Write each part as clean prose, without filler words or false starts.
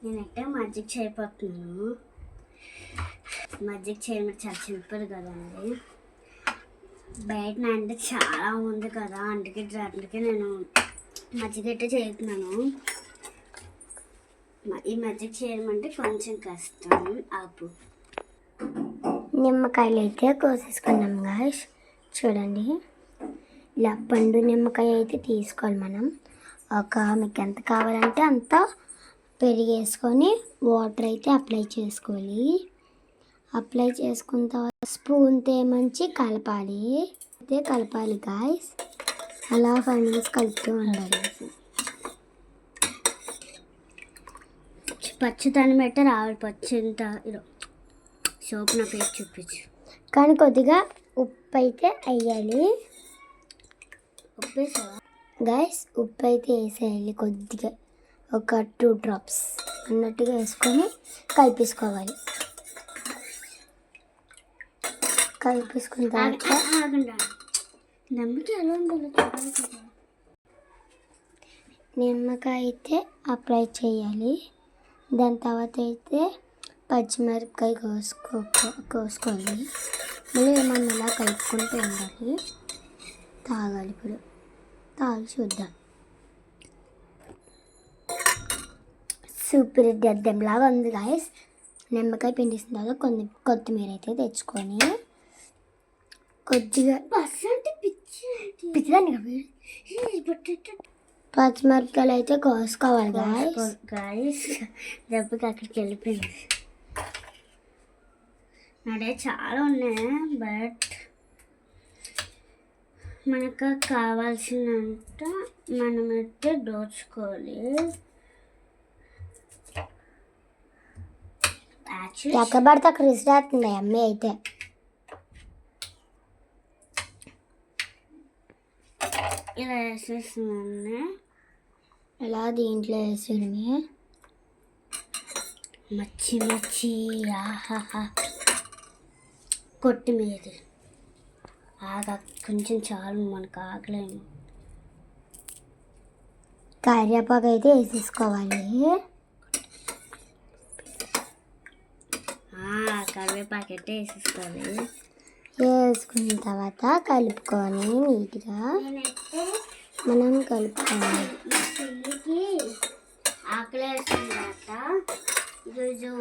నేనైతే మజ్జిగ చేయబోతున్నాను. మజ్జిగ చేయడం చాలా సింపుల్ కదండి. బయట అంటే చాలా ఉంది కదా, అందుకే నేను మజ్జిగ అయితే చేస్తున్నాను. ఈ మజ్జిగ చేయడం అంటే కొంచెం కష్టం. ఆపు. నిమ్మకాయలు అయితే కోసేసుకున్నాం గాయ్స్. చూడండి, ఇలా పండు నిమ్మకాయ అయితే తీసుకోవాలి మనం. మీకు ఎంత కావాలంటే అంత పెరిగేసుకొని వాటర్ అయితే అప్లై చేసుకోవాలి. అప్లై చేసుకున్న తర్వాత స్పూన్తో మంచి కలపాలి. అయితే కలపాలి గాయ్స్. అలా 5 minutes కలుపుతూ ఉండాలి. పచ్చితనం అయితే రావాలి. పచ్చి ఇంత సోపు నా పేరు చూపించు. కానీ కొద్దిగా ఉప్పు అయితే వేయాలి. ఉప్పు వేసావా గాయ్స్? ఉప్పు అయితే వేసేయాలి కొద్దిగా, ఒక 2 drops అన్నట్టుగా వేసుకొని కలిపేసుకోవాలి. కలిపేసుకున్న తర్వాత నిమ్మకాయ అయితే అప్లై చేయాలి. దాని తర్వాత అయితే పచ్చిమిరపకాయ కోసుకోవాలి. మళ్ళీ ఏమన్నా ఇలా కలుపుకుంటూ ఉండాలి. తాగాలి. ఇప్పుడు తాగి చూద్దాం. సూపర్ దెద్దంలాగా ఉంది గాయస్. నిమ్మకాయ పిండిసిన తర్వాత కొన్ని కొత్తిమీర అయితే తెచ్చుకొని కొద్దిగా పచ్చిమిరపకాయలు అయితే కోసుకోవాలి గాయస్. దెబ్బకి అక్కడికి వెళ్ళిపోయింది. నాడే చాలా ఉన్నాయి, బట్ మనకు కావాల్సినంత మనమైతే దోచుకోవాలి. ఎక్కడ పడితే అక్కడ విసిరేస్తుంది అమ్మాయి అయితే. ఇలా వేసేస్తున్నాను. ఇలా దీంట్లో వేసేయడమే. మచ్చి ఆహాహా. కొత్తిమీర కొంచెం చాలు, మనకు ఆగలేము. కరివేపాకు అయితే వేసేసుకోవాలి. కరివేపాకు అయితే వేసేసుకోవాలి. వేసుకున్న తర్వాత కలుపుకొని నీట్గా మనం కలుపుకోవాలి. ఆకలి వేస్తుందట ఈరోజు.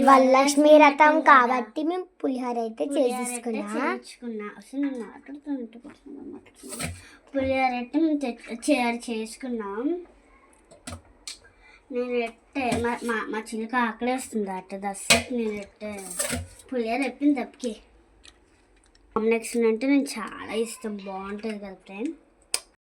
వరలక్ష్మి వ్రతం కాబట్టి మేము పులిహోర అయితే చేసేసుకున్నా. అసలు నేను మాట్లాడుతున్నట్టు పులిహోర అయితే మేము చేసుకున్నాం. నేను ఎట్టే మా చిన్నక ఆకలేస్తుంది అట్ట దసకి నేను ఎట్టే పులిహోర ఎప్పింది తప్పకి. కాంబినేషన్ అంటే నేను చాలా ఇష్టం, బాగుంటుంది కదా ఫ్రెండ్.